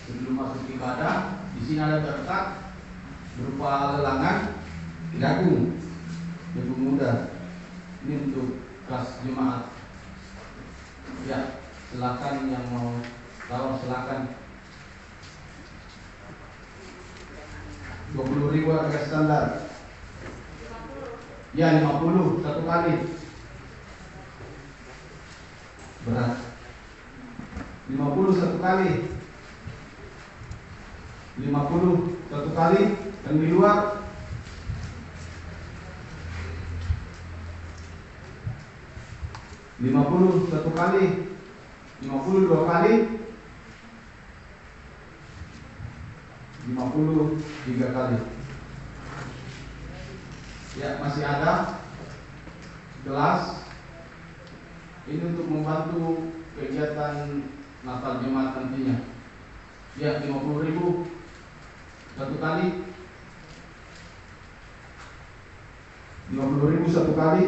sebelum masuk ibadah. Di sini ada berkat berupa lelangan jagung muda. Ini untuk kelas jemaat. Ya, silakan yang mau tahu silakan. 20.000 harga standar. Ya, 50 satu kali. Berat. 50 satu kali. 50 satu kali. Dan di luar 50 satu kali. 50 dua kali. 50 tiga kali. Ya, masih ada gelas. Ini untuk membantu kegiatan Natal jemaat nantinya. Ya, 50.000 satu kali. 50.000 satu kali.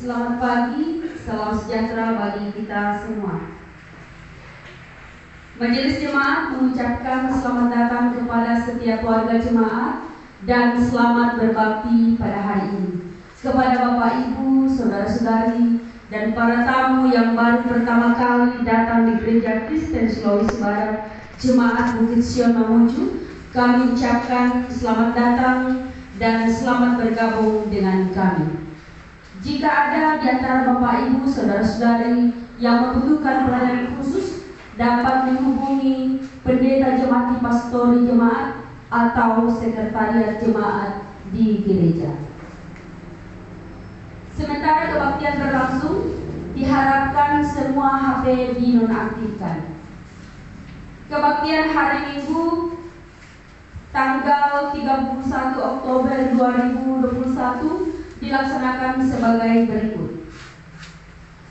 Selamat pagi, salam sejahtera bagi kita semua. Majelis Jemaat mengucapkan selamat datang kepada setiap warga jemaat dan selamat berbakti pada hari ini. Kepada Bapak Ibu, saudara-saudari, dan para tamu yang baru pertama kali datang di Gereja Kristen Sulawesi Barat Jemaat Bukit Sion Mamuju, kami ucapkan selamat datang dan selamat bergabung dengan kami. Jika ada di antara Bapak Ibu, saudara-saudari yang membutuhkan pelayanan khusus, dapat menghubungi pendeta jemaat di pastori jemaat atau sekretariat jemaat di gereja. Sementara kebaktian berlangsung, diharapkan semua HP dinonaktifkan. Kebaktian hari Minggu tanggal 31 Oktober 2021 dilaksanakan sebagai berikut.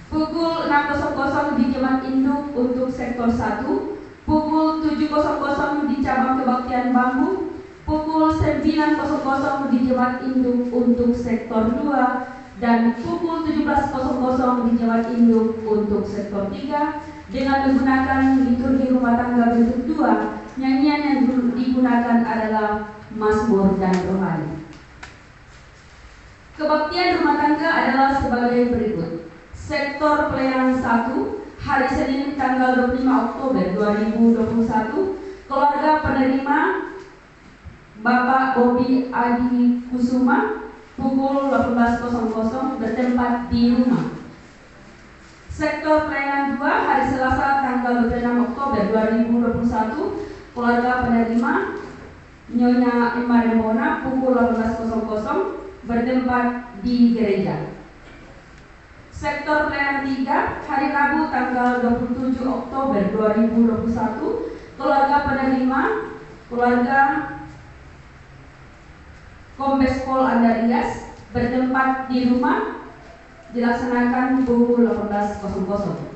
Pukul 6.00 di Jemaat Induk untuk sektor 1, pukul 7.00 di cabang kebaktian Bambu, pukul 9.00 di Jemaat Induk untuk sektor 2, dan pukul 17.00 di Jemaat Induk untuk sektor 3 dengan menggunakan liturgi rumah tangga bentuk 2. Nyanyian yang digunakan adalah Mazmur dan Rohani. Kebaktian rumah tangga adalah sebagai berikut. Sektor pelayanan 1, hari Senin tanggal 25 Oktober 2021, keluarga penerima Bapak Bobi Adi Kusuma, pukul 18.00 bertempat di rumah. Sektor pelayanan 2, hari Selasa tanggal 26 Oktober 2021, keluarga penerima Nyonya Emma Remona, pukul 18.00 bertempat di gereja. Sektor pelayanan 3, hari Rabu tanggal 27 Oktober 2021, keluarga penerima keluarga Kombes Pol Andarias bertempat di rumah, dilaksanakan pukul 18.00.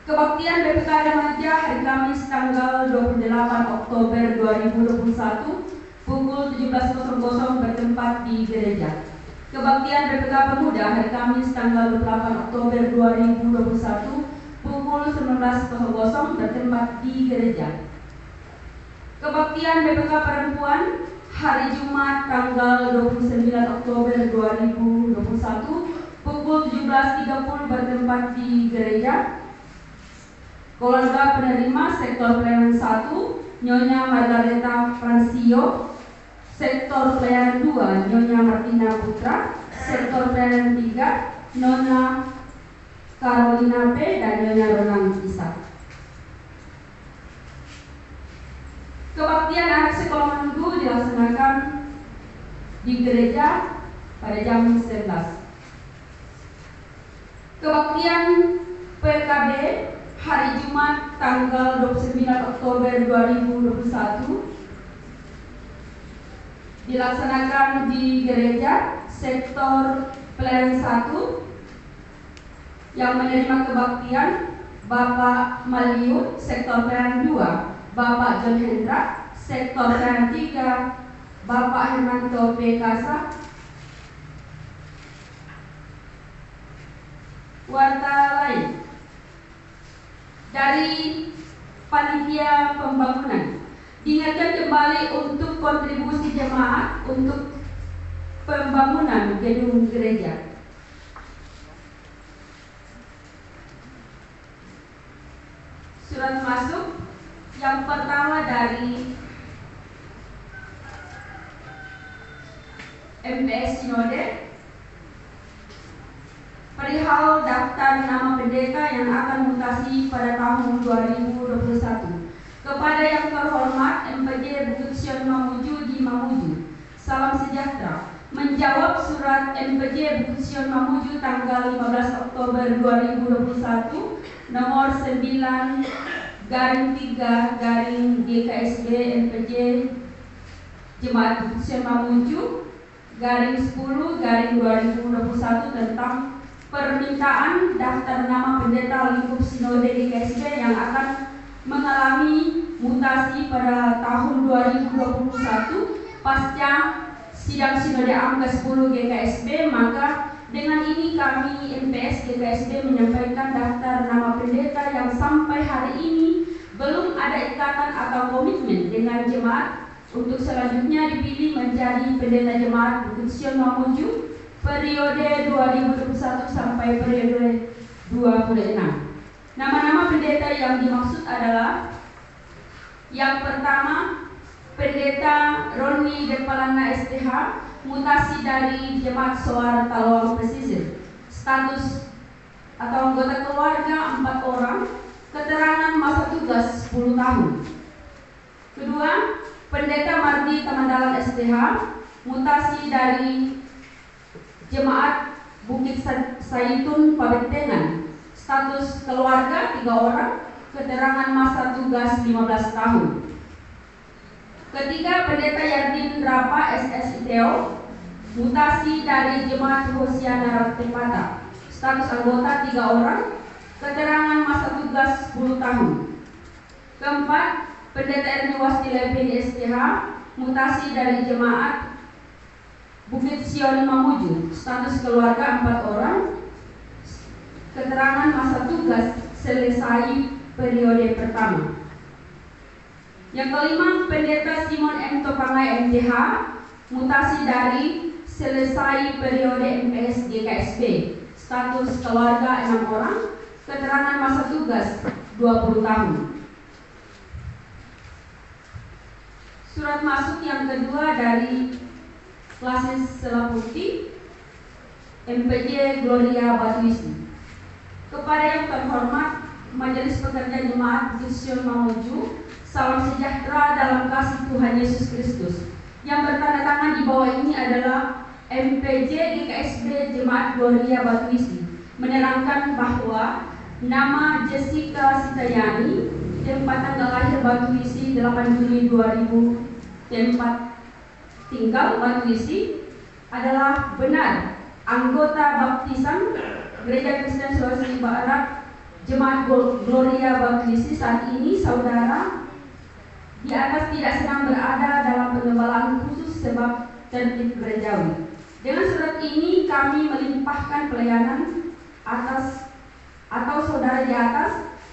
Kebaktian BPK Remaja hari Kamis tanggal 28 Oktober 2021 pukul 17.00 bertempat di gereja. Kebaktian BPK Pemuda hari Kamis tanggal 28 Oktober 2021 pukul 19.00 bertempat di gereja. Kebaktian BPK Perempuan hari Jumat tanggal 29 Oktober 2021 pukul 17.30 bertempat di gereja. Keluarga penerima sektor pelayanan 1 Nyonya Margareta Fransio, sektor pelayanan 2 Nyonya Martina Putra, sektor pelayanan 3 Nona Carolina P dan Nyonya Ronang Isa. Kebaktian anak sekolah minggu dilaksanakan di gereja pada jam 11. Kebaktian PKB hari Jumat tanggal 29 Oktober 2021 dilaksanakan di gereja sektor pelayanan 1 yang menerima kebaktian Bapak Maliun, sektor pelayanan 2 Bapak John Hendra, sektor pelayanan 3 Bapak Hermanto P. Kasa. Warta lain dari panitia pembangunan, diingatkan kembali untuk kontribusi jemaat untuk pembangunan gedung gereja. Surat masuk yang pertama dari MPS Sinode perihal daftar nama pendeta yang akan mutasi pada tahun 2021. Kepada yang terhormat MPJ Bukit Sion Mamuju di Mamuju, salam sejahtera. Menjawab surat MPJ Bukit Sion Mamuju tanggal 15 Oktober 2021 nomor 9/3/GKSB MPJ Jemaat Bukit Sion Mamuju /10/2021 tentang permintaan daftar nama pendeta lingkup sinode GKSB yang akan mengalami mutasi pada tahun 2021 pasca sidang sinode AM ke-10 GKSB. Maka dengan ini kami MPS GKSB menyampaikan daftar nama pendeta yang sampai hari ini belum ada ikatan atau komitmen dengan jemaat untuk selanjutnya dipilih menjadi pendeta jemaat Bukit Sion Mamuju periode 2021 sampai periode 26. Nama-nama pendeta yang dimaksud adalah yang pertama Pendeta Roni Depalana STH, mutasi dari Jemaat Soar Talawang Pesisir, status atau anggota keluarga 4 orang, keterangan masa tugas 10 tahun. Kedua, Pendeta Mardi Tamandalan STH, mutasi dari Jemaat Bukit Saitun Pabentengan, status keluarga 3 orang, keterangan masa tugas 15 tahun. Ketiga, Pendeta Yardin Rapa SSITO, mutasi dari Jemaat Hosiana Tepata, status anggota 3 orang, keterangan masa tugas 10 tahun. Keempat, Pendeta Erni Wastilebin STH, mutasi dari Jemaat Bukit Sion Mamuju, status keluarga 4 orang, keterangan masa tugas selesai periode pertama. Yang kelima, Pendeta Simon M. Topangai MTH, mutasi dari selesai periode MPS GKSB, status keluarga 6 orang, keterangan masa tugas 20 tahun. Surat masuk yang kedua dari Klasis Selaputi MPJ Gloria Batuisi. Kepada yang terhormat Majelis Pekerja Jemaat Bukit Sion Mamuju, salam sejahtera dalam kasih Tuhan Yesus Kristus. Yang bertanda tangan di bawah ini adalah MPJ GKSB Jemaat Gloria Batuisi, menerangkan bahwa nama Jessica Sitayani, tempat tanggal lahir Batuisi 8 Juli 2000, tempat tinggal Batuisi, adalah benar anggota baptisan Gereja Kristen Sulawesi Barat Jemaat Gloria Batuisi. Saat ini saudara di atas tidak sedang berada dalam pengembalaan khusus sebab tertib gerejawi. Dengan surat ini kami melimpahkan pelayanan atas atau saudara di atas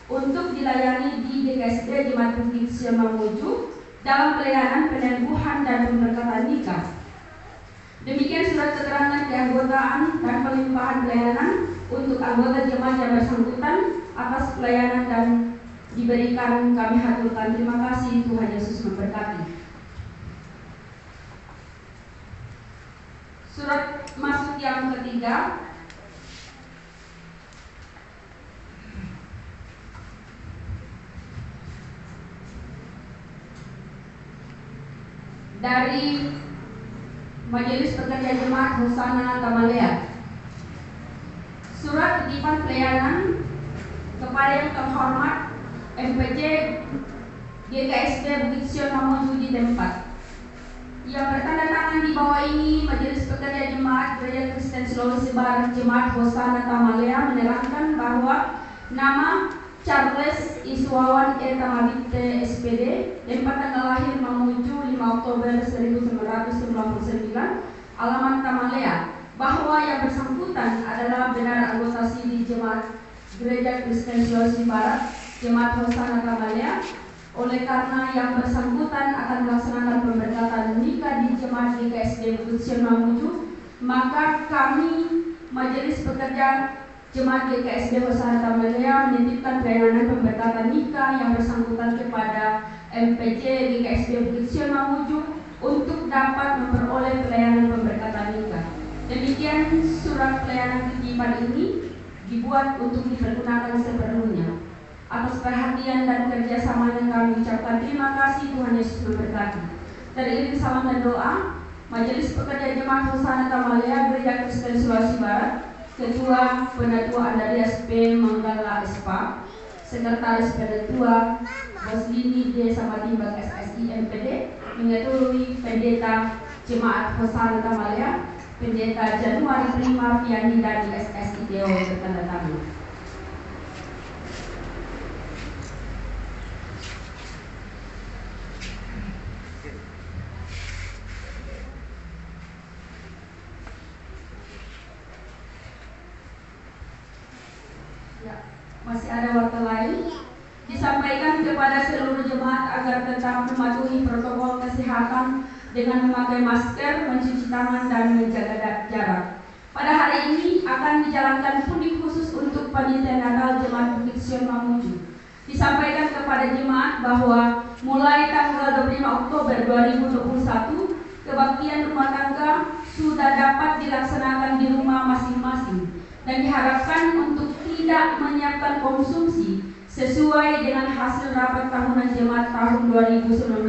untuk dilayani di GKSB Jemaat Bukit Sion Mamuju dalam pelayanan peneguhan dan pemberkatan penghargaan dan pelimpahan pelayanan untuk anggota jemaat yang bersangkutan atas pelayanan dan diberikan. Kami haturkan terima kasih. Tuhan Yesus memberkati. Surat masuk yang ketiga. Dari Majelis Pekerja Jemaat Hosana Tamalea. Surat titipan pelayanan kepada yang terhormat MPJ GKSD Bukit Sion Mamuju di tempat. Yang bertanda tangan di bawah ini, Majelis Pekerja Jemaat Gereja Kristen Sulawesi Barat Jemaat Hosana Tamalea menerangkan bahwa nama Charles Iswawan Tamalite SPD, tempat tanggal lahir Mamuju 5 Oktober 1999, alamat Tamalea, bahwa yang bersangkutan adalah benar anggota SIDI Jemaat Gereja Kristen Sulawesi Barat Jemaat Hosana Tamalea. Oleh karena yang bersangkutan akan melaksanakan pemberkatan nikah di Jemaat GKSD Bukit Sion Mamuju, maka kami Majelis Pekerja Jemaat GKSD Hosana Tamalea menitipkan pelayanan pemberkatan nikah yang bersangkutan kepada MPJ GKSD Bukit Sion Mamuju untuk dapat memperoleh pelayanan pemberkatan nikah. Demikian surat pelayanan titipan ini dibuat untuk dipergunakan sepenuhnya. Atas perhatian dan kerjasamanya kami ucapkan terima kasih. Tuhan Yesus memberkati. Teriring salam dan doa, Majelis Pekerja Jemaat Hosana Tamalea Gereja Kristen Sulawesi Barat, Ketua Penatua Andarias P. Manggala SPA, Sekretaris Penatua Boslini D. Samatimbang SSI MPD, menyetujui Pendeta Jemaat Hosana Tamalea, Pendeta Januari Prima Fiani dari SSI Deo bertanda tangan. Masih ada waktu lain. Disampaikan kepada seluruh jemaat agar tetap mematuhi protokol kesehatan dengan memakai masker, mencuci tangan, dan menjaga jarak. Pada hari ini akan dijalankan pundi khusus untuk panitia Natal Jemaat Bukit Sion Mamuju. Disampaikan kepada jemaat bahwa mulai tanggal 25 Oktober 2021, kebaktian rumah tangga sudah dapat dilaksanakan di rumah masing-masing dan diharapkan untuk tidak menyiapkan konsumsi sesuai dengan hasil rapat tahunan jemaat tahun 2019.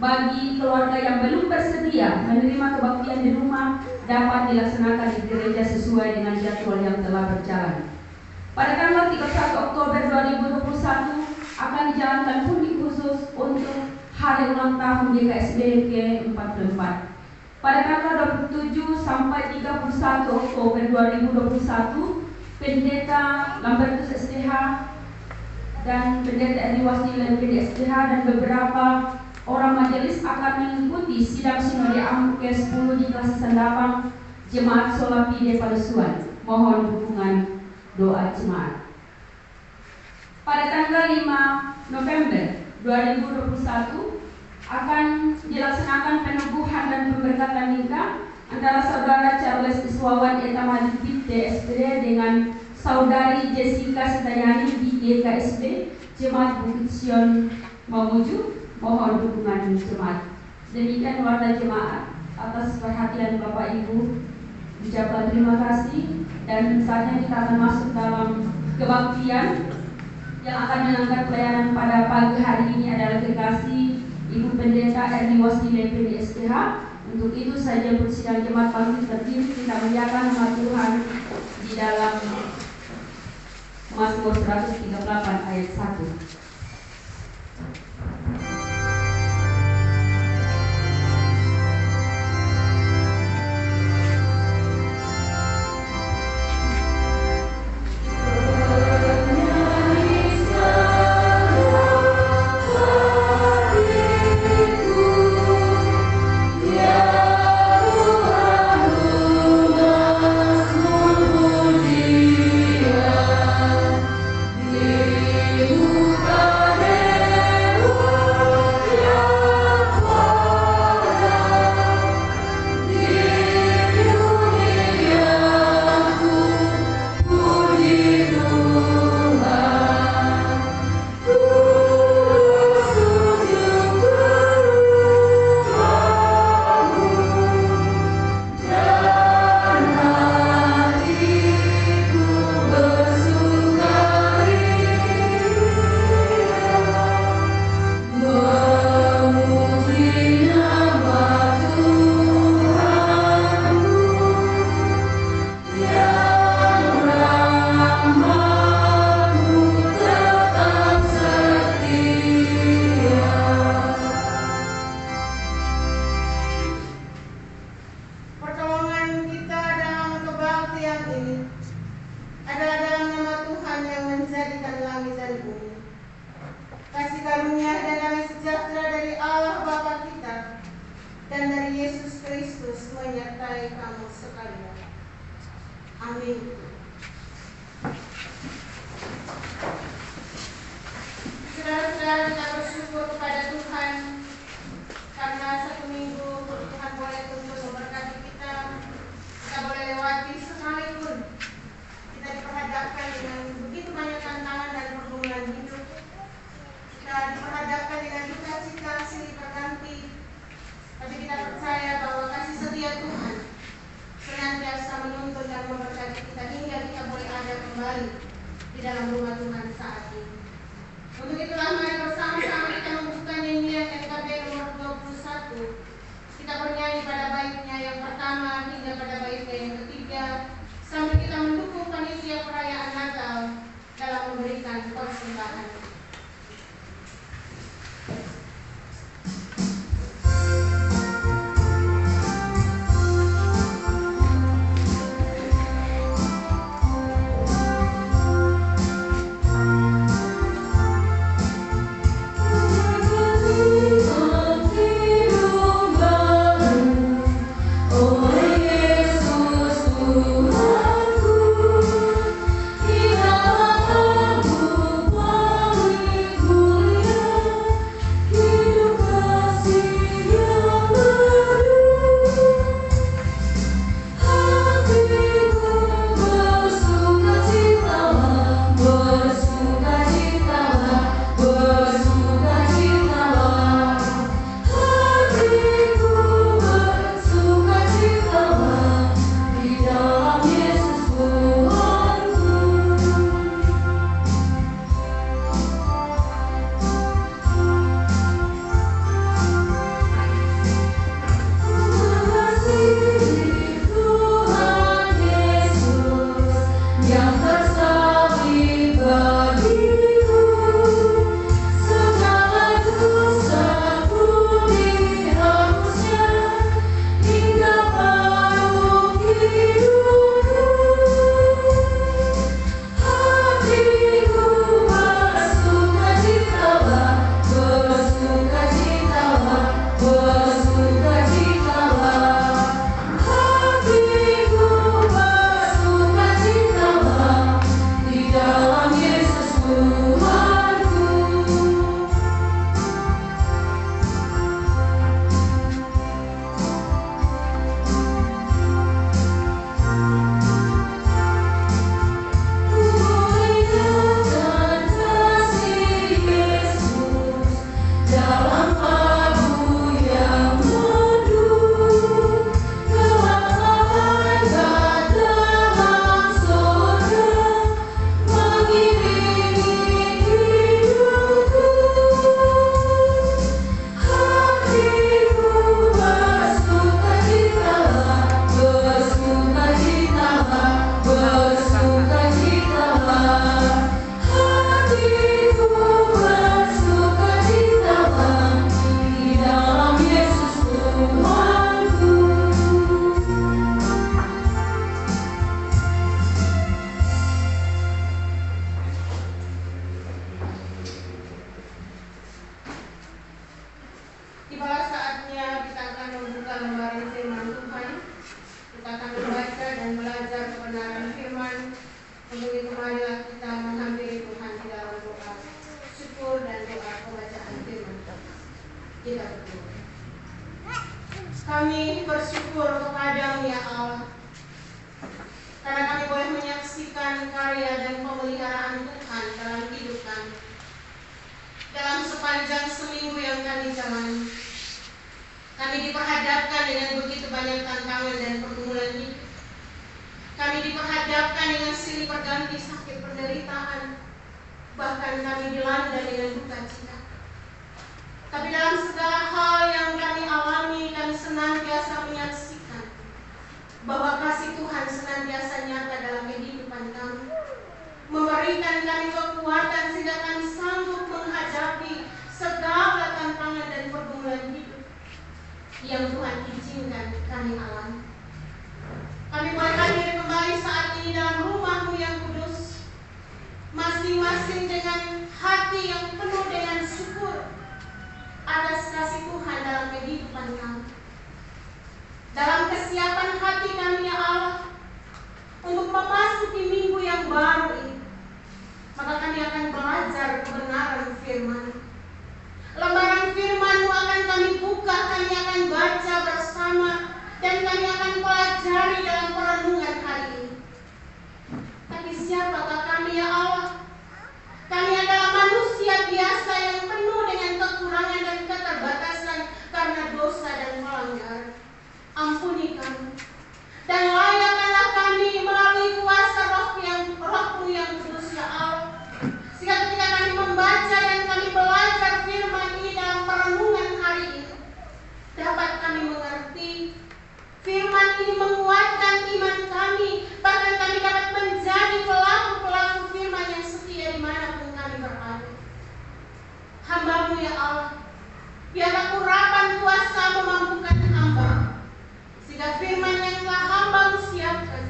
Bagi keluarga yang belum bersedia menerima kebaktian di rumah dapat dilaksanakan di gereja sesuai dengan jadwal yang telah berjalan. Pada tanggal 31 Oktober 2021 akan dijalankan pundi khusus untuk hari ulang tahun GKSD ke-44. Pada tanggal 27 sampai 31 Oktober 2021, Pendeta Lambertus STH dan Pendeta Eri Wasila LPD STH dan beberapa orang majelis akan mengikuti sidang sinode AMU ke-10 di kelas Sandapang Jemaat Solapi de Palusuan. Mohon dukungan doa jemaat. Pada tanggal 5 November 2021 akan dilaksanakan peneguhan dan pemberkatan nikah antara saudara Charles Iswawan Tamalite SPD dengan saudari Jessica Sitayani di GKSD Jemaat Bukit Sion Mamuju. Mohon dukungan jemaat. Demikian warta jemaat. Atas perhatian Bapak Ibu, ucapkan terima kasih, dan saatnya kita akan masuk dalam kebaktian. Yang akan mengangkat pelayanan pada pagi hari ini adalah kekasih Ibu Pendeta Eri Wasila PDSTH. Untuk itu saya jemput sidang jemaat pagi berdiri, kita muliakan nama Tuhan di dalam Mazmur 138 ayat 1. Bukan dan dari Yesus Kristus menyertai kamu sekalian. Amin. Saudara-saudara, kita bersyukur kepada Tuhan karena satu minggu Tuhan boleh tuntun memberkati kita. Kita boleh lewati sekalipun kita diperhadapkan dengan begitu banyak tantangan dan pergumulan hidup. Kita diperhadapkan dengan duka cita silih berganti, tapi kita percaya bahwa kasih setia Tuhan senantiasa menuntun dan memberkati kita hingga kita boleh ada kembali di dalam rumah Tuhan saat ini. Untuk itulah mari bersama-sama kita membuka nyanyian NKB nomor 21. Kita bernyanyi pada baitnya yang pertama hingga pada baitnya yang ketiga, sambil kita mendukung panitia perayaan Natal dalam memberikan persembahan. Kami bersyukur kepada-Mu ya Allah, karena kami boleh menyaksikan karya dan pemeliharaan Tuhan dalam hidup kami. Dalam sepanjang seminggu yang kami jalani, kami diperhadapkan dengan begitu banyak tantangan dan pergumulan hidup. Kami diperhadapkan dengan silih berganti sakit penderitaan, bahkan kami dilanda dengan duka cita. Tapi dalam segala hal yang kami alami, kami senantiasa menyaksikan bahwa kasih Tuhan senantiasa nyata dalam kehidupan kami, memberikan kami kekuatan sehingga kami sanggup menghadapi segala tantangan dan pergumulan hidup yang Tuhan izinkan kami alami. Kami boleh hadir kembali saat ini dalam rumah-Mu yang kudus, masing-masing dengan hati yang penuh dengan syukur atas kasih Tuhan dalam kehidupan kami. kesiapan hati kami ya Allah untuk memasuki minggu yang baru ini. Maka kami akan belajar kebenaran firman. Lembaran firman-Mu akan kami buka, kami akan baca bersama, dan kami akan pelajari dalam perenungan hari ini. Tapi siapakah kami ya Allah? Kami adalah manusia biasa yang penuh dengan kekurangan dan keterbatasan karena dosa dan pelanggaran. Ampuni kami. Dan layakkanlah kami melalui kuasa Roh-Mu yang kudus ya Allah. Sehingga ketika kami membaca dan kami belajar firman ini dalam perenungan hari ini, dapat kami mengerti firman ini menguatkan iman kami, bahkan kami dapat menjadi pelaku-pelaku firman yang setia dimanapun kami berada. Hamba-Mu ya Allah, biarlah urapan kuasa memampukan hamba, sehingga firman yang telah hamba-Mu siapkan,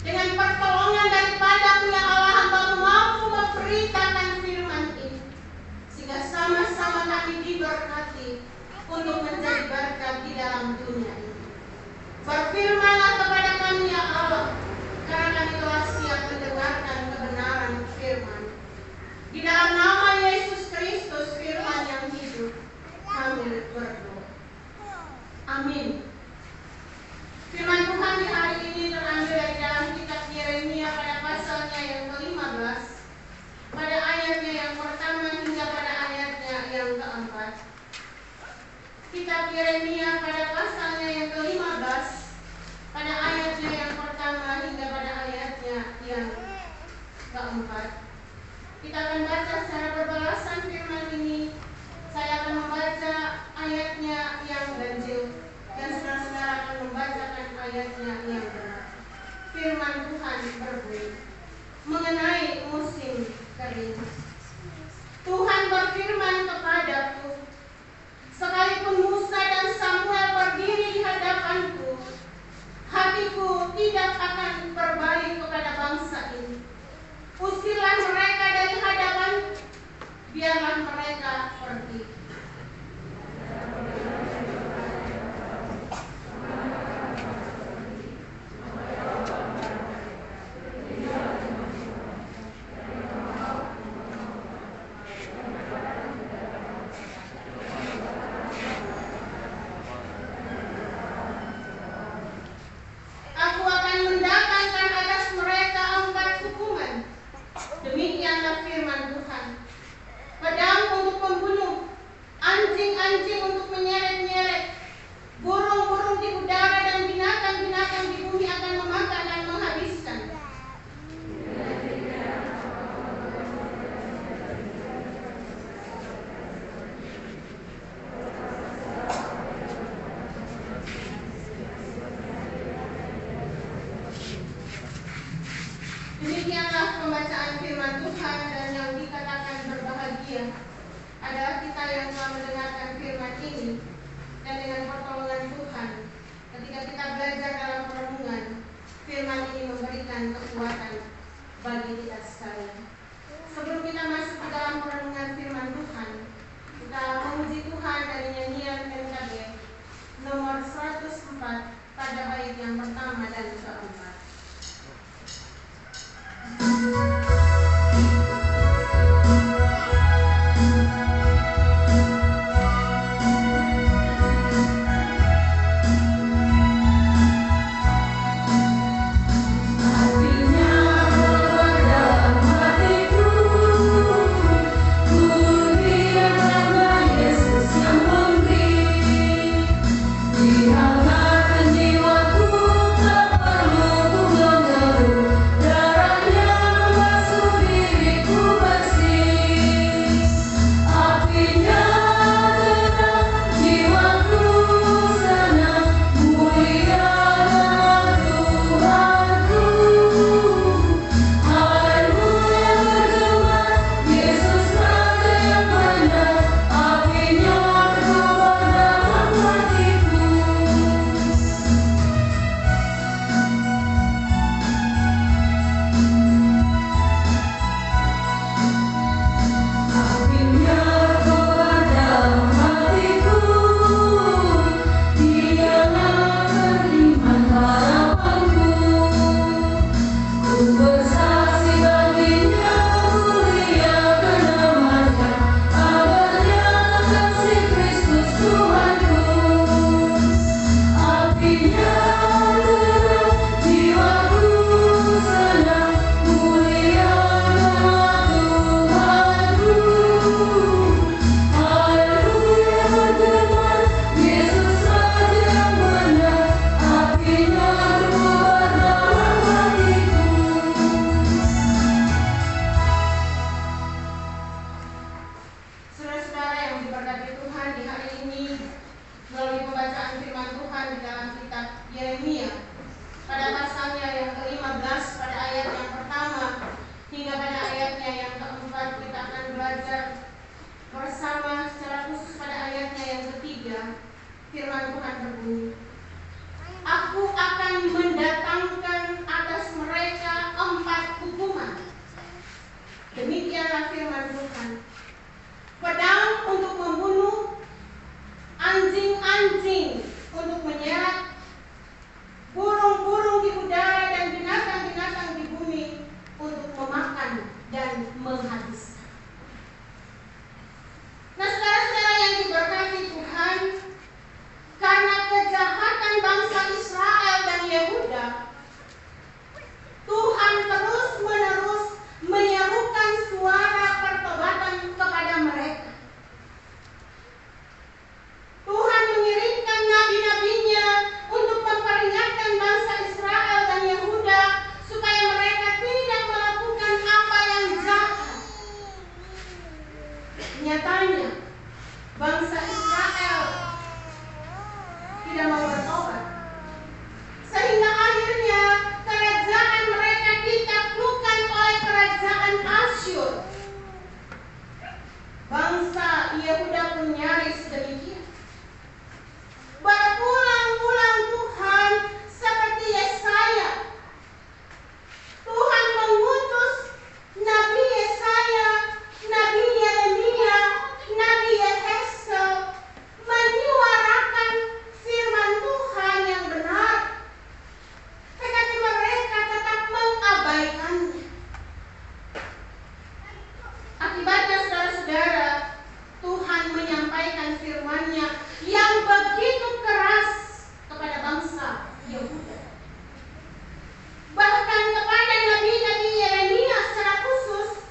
dengan pertolongan daripada-Mu ya Allah, hamba-Mu mampu memberitakan firman ini, sehingga sama-sama kami diberkati untuk menjadi berkat di dalam dunia ini. Berfirmanlah kepada kami ya Allah, karena kami telah siap mendengarkan kebenaran firman. Di dalam nama Yesus Kristus, firman yang hidup, kami berdoa. Amin. Firman Tuhan di hari ini terambil dari dalam kitab Yeremia pada pasalnya yang ke-15, pada ayatnya yang pertama hingga pada ayatnya yang keempat. Kitab Yeremia pada pasalnya yang ke-15, pada ayatnya yang pertama hingga pada ayatnya yang keempat. Kita akan baca secara berbalasan firman ini. Saya akan membaca ayatnya yang ganjil, dan saudara-saudara akan membacakan ayatnya yang benar. Firman Tuhan berbunyi mengenai musim kering. Tuhan berfirman kepadaku, sekalipun Musa dan Samuel berdiri di hadapanku, hatiku tidak akan berbalik kepada bangsa ini. Usirlah mereka dari hadapanku, biarlah mereka pergi. Aku akan mendatangkan atas mereka 4 hukuman. Demikianlah firman Tuhan. Pedang untuk membunuh, anjing-anjing untuk menyeret-nyeret, burung-burung di udara dan binatang-binatang di bumi akan memakan dan menghabiskan. Demikianlah pembacaan firman Tuhan, dan yang dikatakan berbahagia adalah kita yang telah mendengarkan firman ini, dan dengan pertolongan Tuhan, ketika kita belajar dalam perenungan, firman ini memberikan kekuatan bagi kita sekalian. Sebelum kita masuk ke dalam perenungan firman Tuhan, kita memuji Tuhan dari nyanyian NKB nomor 104 pada bait yang pertama dan keempat. Jiwaku tak perlu Yehuda pun nyaris demikian. Berulang-ulang Tuhan seperti Yesaya. Tuhan mengutus Nabi Yesaya, Nabi Yeremia, Nabi Yehezkel menyuarakan firman Tuhan yang benar. Tetapi mereka tetap mengabaikannya. Akibatnya saudara-saudara, Tuhan menyampaikan firman-Nya yang begitu keras kepada bangsa Yehuda. Bahkan kepada Nabi-Nabi Yeremia secara khusus,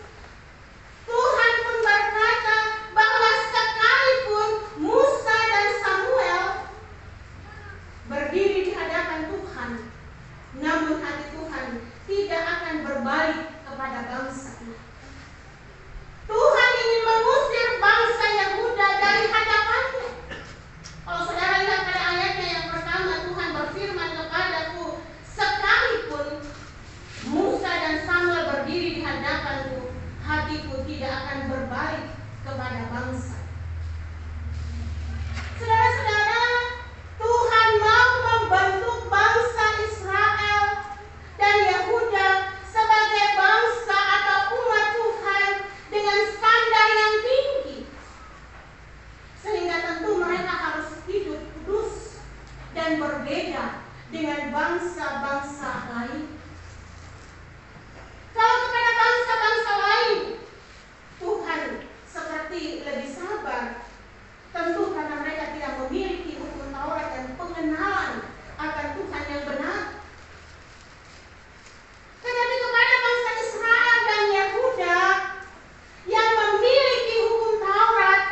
Tuhan pun berkata bahwa sekalipun Musa dan Samuel berdiri di hadapan Tuhan, namun hati Tuhan tidak akan berbalik kepada bangsa ini. Tuhan ingin mengusir bangsa Yehuda dari hadapannya. Kalau saudara lihat pada ayatnya yang pertama, Tuhan berfirman kepadaku, sekalipun Musa dan Samuel berdiri di hadapanku, hatiku tidak akan berbalik kepada bangsa. Saudara-saudara, Tuhan mau membentuk bangsa Israel dan Yehuda sebagai bangsa atau umat Tuhan dengan standar yang tinggi, sehingga tentu mereka harus hidup kudus dan berbeda dengan bangsa-bangsa lain. Kalau kepada bangsa-bangsa lain Tuhan seperti lebih sabar, tentu karena mereka tidak memiliki hukum Taurat dan pengenalan akan Tuhan yang benar. Tetapi kepada bangsa Israel dan Yehuda yang memiliki hukum Taurat,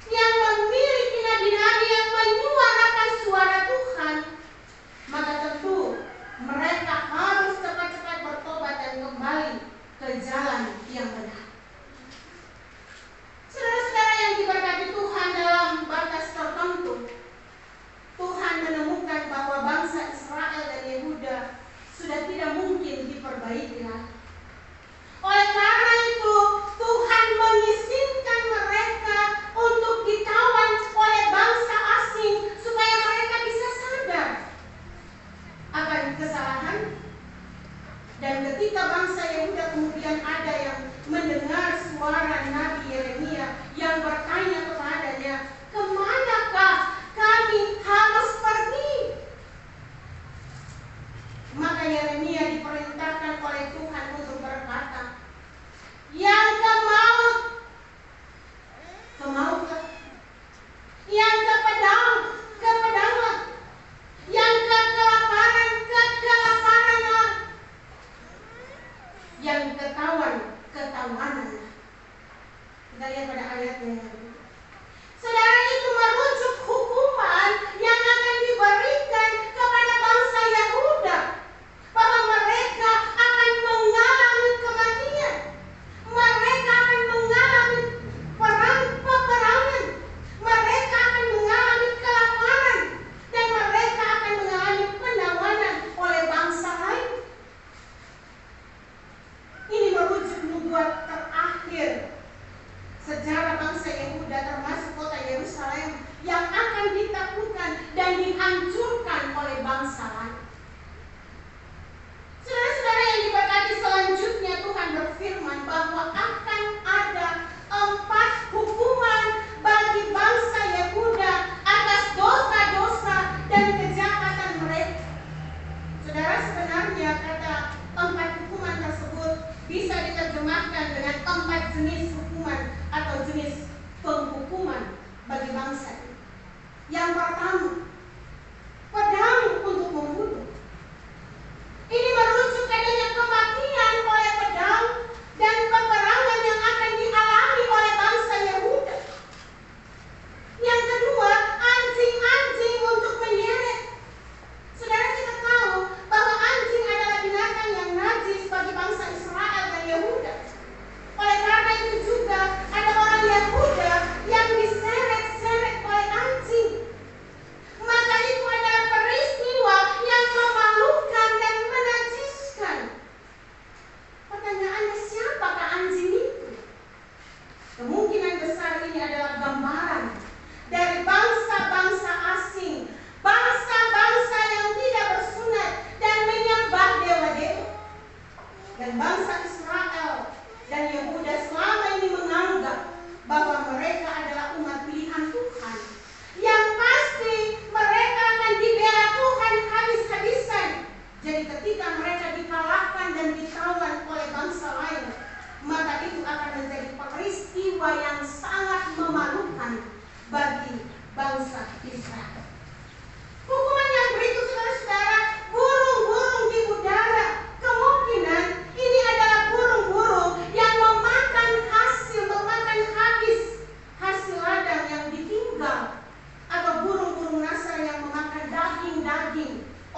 yang memiliki nabi-nabi yang menyuarakan suara Tuhan, maka tentu mereka harus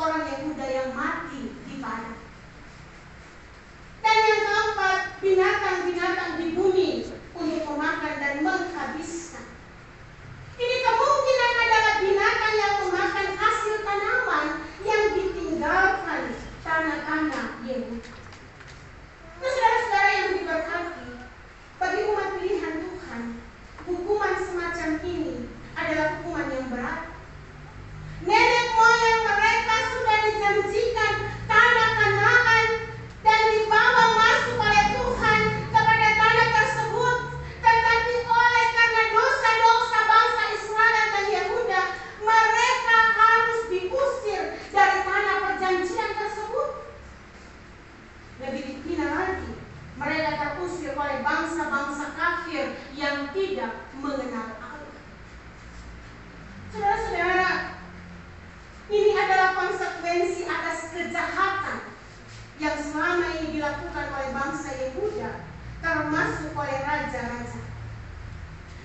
orang Yehuda yang mati di padang. Dan yang keempat, binatang-binatang di bumi untuk memakan dan menghabiskan. Ini kemungkinan adalah binatang yang memakan hasil tanaman yang ditinggalkan tanah-tanah Yehuda. Nah, saudara-saudara yang diberkati, bagi umat pilihan Tuhan, hukuman semacam ini adalah hukuman yang berat. Nenek moyang mereka sudah dijanjikan tanah Kanaan dan dibawa masuk oleh Tuhan kepada tanah tersebut, tetapi oleh karena dosa-dosa bangsa Israel dan Yehuda, mereka harus diusir dari tanah perjanjian tersebut. Lebih dihina lagi, mereka terusir oleh bangsa-bangsa kafir yang tidak mengenal Allah. Saudara-saudara, ini adalah konsekuensi atas kejahatan yang selama ini dilakukan oleh bangsa Yehuda, termasuk oleh raja-raja.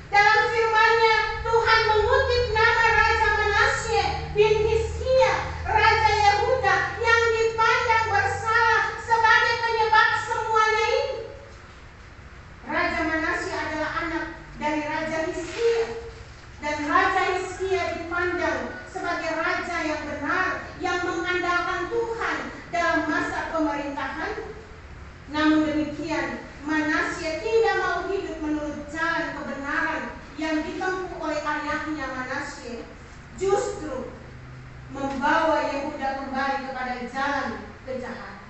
Dalam firman-Nya, Tuhan mengutip nama Raja Manasye bin Hizkia, Raja Yehuda yang dipandang bersalah sebagai penyebab semuanya ini. Raja Manasye adalah anak dari Raja Hizkia, dan Raja Hizkia dipandang sebagai raja yang benar, yang mengandalkan Tuhan dalam masa pemerintahan. Namun demikian, Manasye tidak mau hidup menurut jalan kebenaran yang ditempuh oleh ayahnya Manasye, justru membawa Yehuda kembali kepada jalan kejahatan.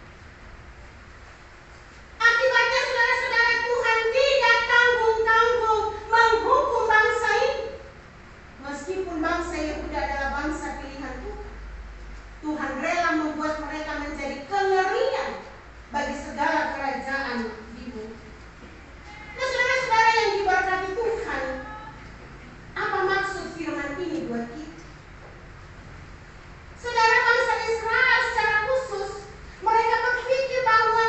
Akibatnya, saudara-saudara, Tuhan tidak tanggung-tanggung menghukum bangsa ini. Meskipun bangsa Yehuda adalah bangsa pilihan Tuhan, Tuhan rela membuat mereka menjadi kengerian bagi segala kerajaan di bumi. Nah, saudara-saudara yang diberkati Tuhan, apa maksud firman ini buat kita? Saudara, bangsa Israel secara khusus, mereka berpikir bahwa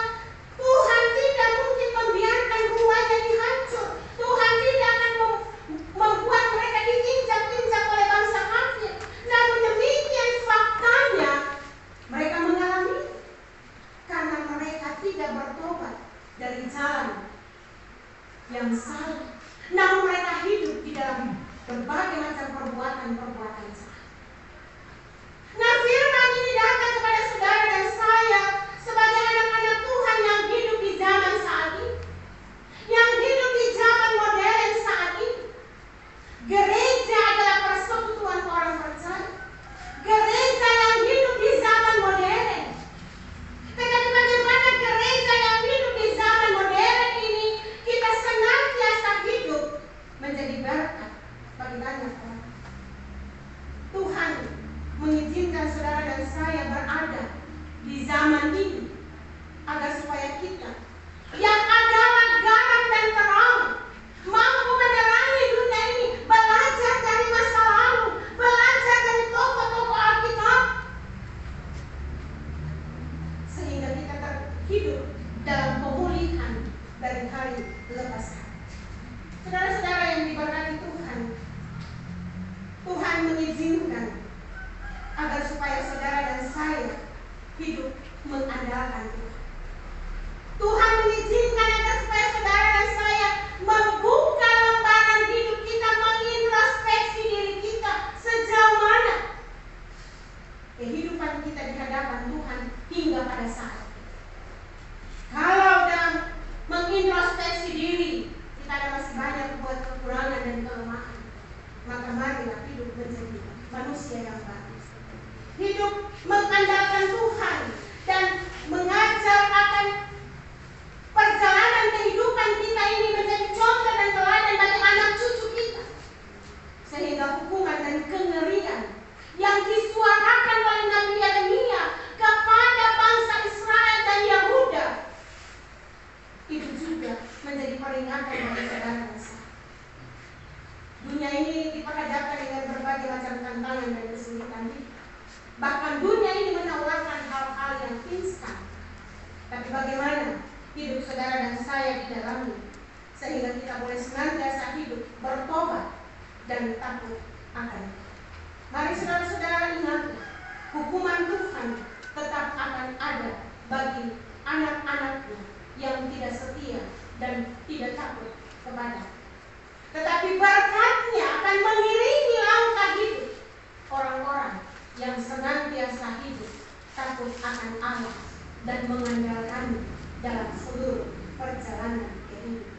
Tuhan tidak mungkin membiarkan rumahnya dihancur. Tuhan tidak akan membuat mereka diinjak-injak oleh bangsa kafir. Namun demikian faktanya, mereka mengalami karena mereka tidak bertobat dari jalan yang salah. Namun mereka hidup di dalam berbagai macam perbuatan-perbuatan salah. Nah, firman ini datang kepada saudara dan saya sebagai anak-anak Tuhan yang hidup di zaman saat ini, yang hidup di zaman modern saat ini. Gereja adalah persekutuan orang percaya. Gereja yang hidup di zaman modern. Tetapi bagaimana gereja yang hidup di zaman modern ini kita senantiasa hidup menjadi berkat bagi banyak orang. Tuhan mengizinkan saudara dan saya berada di zaman ini agar supaya kita yang adalah garam dan terang mampu menerangi dunia ini, belajar dari masa lalu, belajar dari tokoh-tokoh Alkitab, sehingga kita terhidup dalam pemulihan dari hari lepas hari. Saudara-saudara yang diberkati Tuhan, Tuhan mengizinkan agar supaya saudara dan saya hidup mengandalkan Tuhan. Tuhan mengizinkan agar supaya saudara dan saya membuka lembaran hidup kita, mengintrospeksi diri kita sejauh mana kehidupan kita di hadapan Tuhan hingga pada saat ini. Kalau dalam mengintrospeksi diri kita ada masih banyak buat kekurangan dan kelemahan, maka marilah hidup menjadi manusia yang baik. Hidup mengandalkan Tuhan dan mengajar akan perjalanan kehidupan kita ini menjadi contoh dan teladan bagi anak cucu kita, sehingga hukuman dan kengerian yang disuarakan oleh Nabi Yeremia kepada bangsa Israel dan Yehuda itu juga menjadi peringatan bagi saudara dan saya. Dunia ini diperhadapkan dengan berbagai macam tantangan dan kesulitan hidup. Bahkan dunia ini menawarkan hal-hal yang instan. Tapi bagaimana hidup saudara dan saya di dalamnya, sehingga kita boleh senantiasa hidup bertobat dan takut akan Tuhan. Mari saudara-saudara ingat, hukuman Tuhan yang senantiasa hidup, takut akan Allah, dan mengandalkan dalam seluruh perjalanan kehidupan.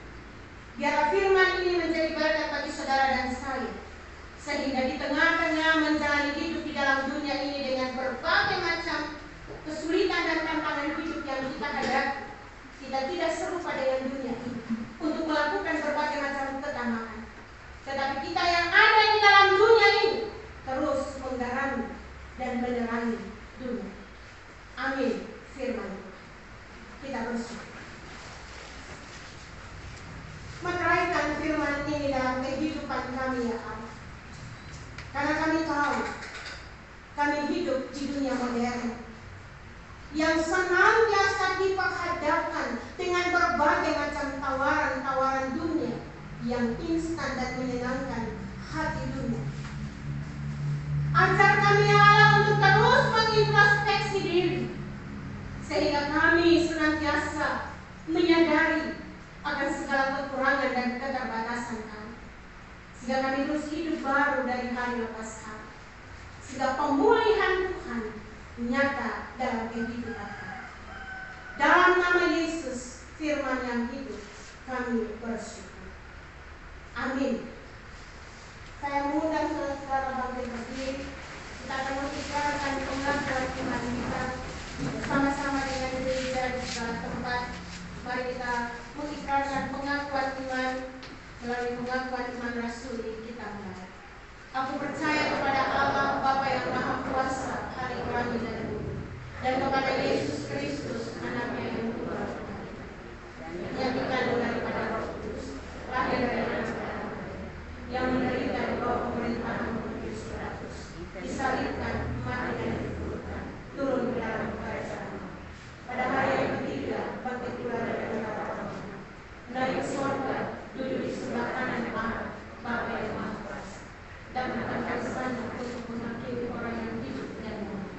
Biar firman ini menjadi berkat bagi saudara dan saya, sehingga di tengah-tengah menjalani hidup di dalam dunia ini dengan berbagai macam kesulitan dan tantangan hidup yang kita hadapi, kita tidak serupa dengan dunia ini untuk melakukan berbagai macam ketamakan. Tetapi kita yang ada di dalam dunia ini terus menggarami dan menerangi dunia. Amin. Firman kita bersyukur. Meteraikan firman ini dalam kehidupan kami ya Allah. Karena kami tahu kami hidup di dunia modern yang senantiasa diperhadapkan dengan berbagai macam tawaran-tawaran dunia yang instan dan menyenangkan hati dunia. Ajar kami ya Allah untuk terus mengintrospeksi diri, sehingga kami senantiasa menyadari akan segala kekurangan dan keterbatasan kami, sehingga kami terus hidup baru dari hari lepas hari, sehingga pemulihan Tuhan nyata dalam kehidupan kami. Dalam nama Yesus, firman yang hidup, kami bersyukur. Amin. Saya mengundang saudara bangkit berdiri. Kita akan mengikrarkan pengakuan iman kita bersama-sama dengan gereja di segala tempat. Mari kita mengikrarkan pengakuan iman melalui pengakuan iman rasuli kita mulai. Aku percaya kepada Allah Bapa yang Maha Kuasa, hari kami dan bumi, dan kepada Yesus Kristus, Anaknya yang tunggal, yang dikandung daripada Roh Kudus, lahir dari anak Maria, yang menderita di bawah pemerintahan Pontius Pilatus, disalibkan, mati dan dikuburkan, turun ke dalam kerajaan Allah. Pada hari yang ketiga, bangkit pula dari antara orang mati, naik ke surga, duduk di sebelah kanan Allah, Bapa yang Maha Kuasa, dan menempatkan sana untuk menghakimi orang yang hidup dan mati.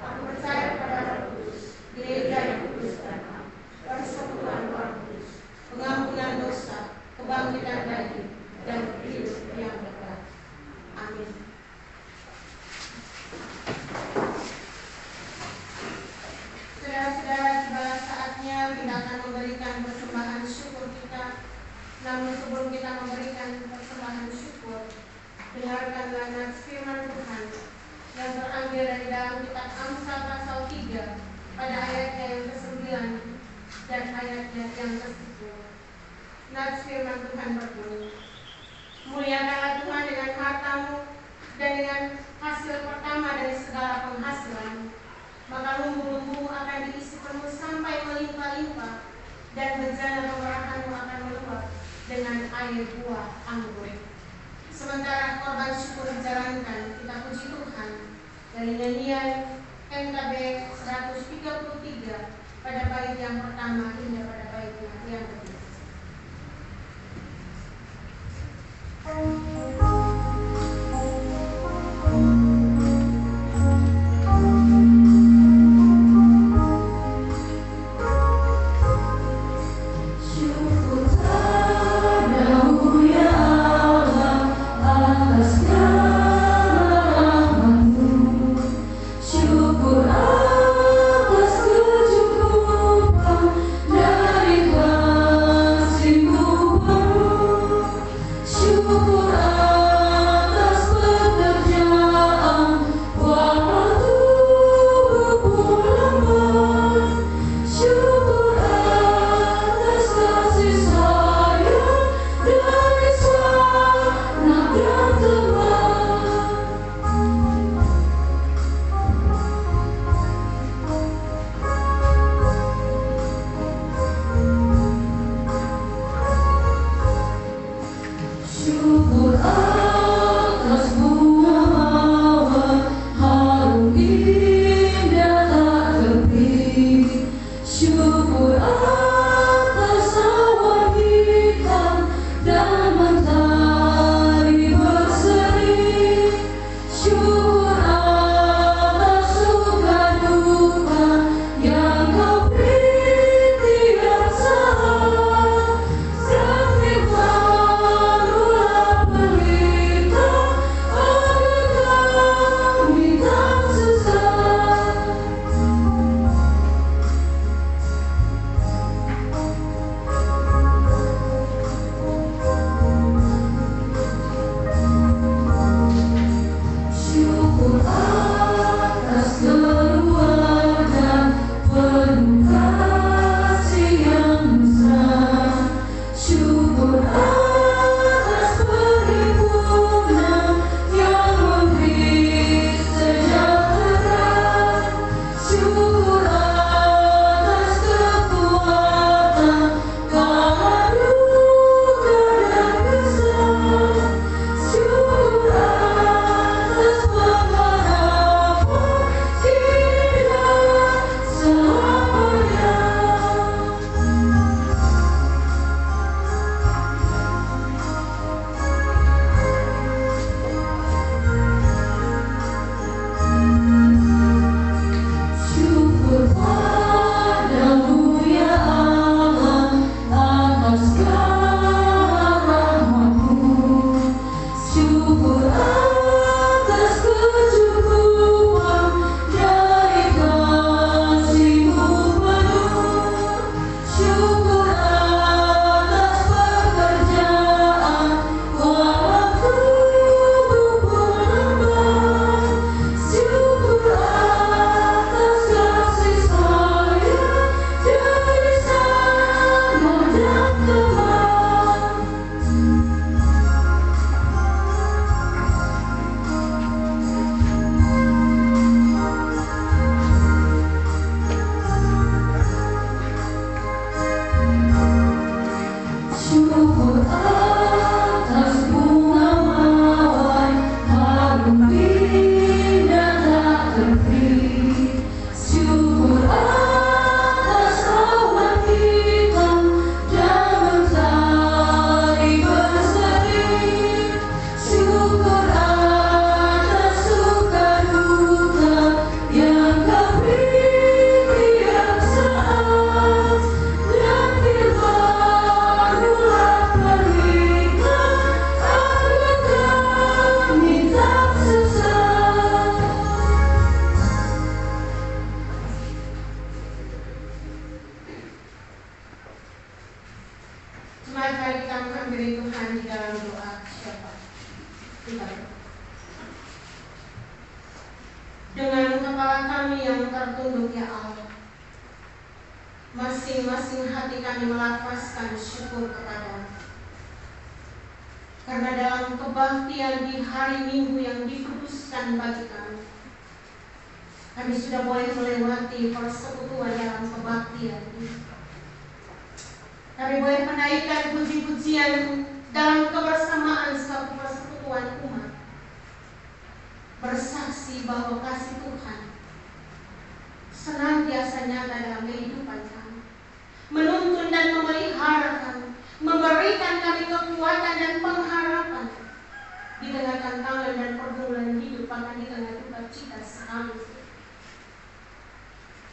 Aku percaya kepada Roh Kudus, gereja yang kudus dan am, persekutuan Roh Kudus, pengampunan dosa, kebangkitan daging, dan hidup yang kekal. Amin. Saudara-saudara, tiba saatnya kita akan memberikan persembahan syukur kita. Namun sebelum kita memberikan persembahan syukur, dengarkanlah nats firman Tuhan yang terambil dari dalam kitab Amsal pasal 3 pada ayatnya yang ke-9 dan ayatnya yang ke-10. Nats firman Tuhan berbunyi, muliakanlah Tuhan dengan hartamu dan dengan hasil pertama dari segala penghasilan, maka lumbu-lumbumu akan diisi penuh sampai melimpah-limpah, dan bejana pemerahanmu akan meluap dengan air buah anggur. Sementara korban syukur dijalankan, kita puji Tuhan dari nyanyian NKB 133 pada bait yang pertama hingga pada bait yang ketiga. Syukur kepala kami yang tertunduk ya Allah. Masing-masing hati kami melafazkan syukur kepada-Mu. Karena dalam kebaktian di hari Minggu yang dikuduskan bagi kami sudah boleh melewati persekutuan dalam kebaktian ini. Kami boleh menaikkan puji-pujian dalam kebersamaan satu persekutuan umat, bersaksi bahwa kasih Tuhan senantiasa nyata dalam kehidupan kami, menuntun dan memelihara kami, memberikan kami kekuatan dan pengharapan di tengah tantangan dan pergumulan hidup, bahkan di tengah duka cita sekalipun.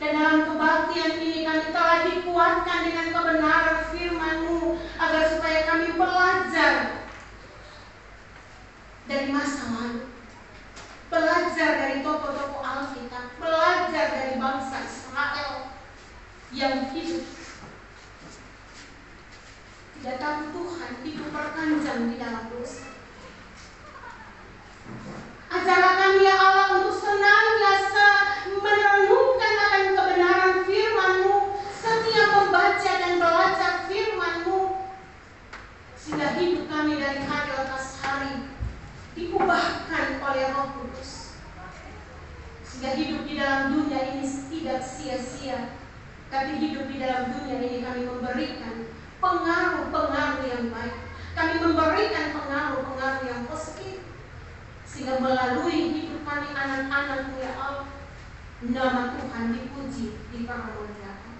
Dan dalam kebaktian ini kami telah dikuatkan dengan kebenaran firman-Mu, agar supaya kami belajar dari masa lalu, belajar dari tokoh-tokoh Alkitab, belajar dari bangsa Israel yang hidup tidak tahu Tuhan, hidup berkanjang di dalam dosa. Ajarlah kami ya Allah untuk senantiasa merenungkan akan kebenaran firman-Mu, setiap membaca dan belajar firman-Mu, sehingga hidup kami dari hari lepas hari diubahkan oleh Roh Kudus, sehingga hidup di dalam dunia ini tidak sia-sia, tapi hidup di dalam dunia ini kami memberikan pengaruh-pengaruh yang baik, kami memberikan pengaruh-pengaruh yang positif, sehingga melalui hidup kami anak-anak-Mu ya Allah, nama Tuhan dipuji, dipermuliakan.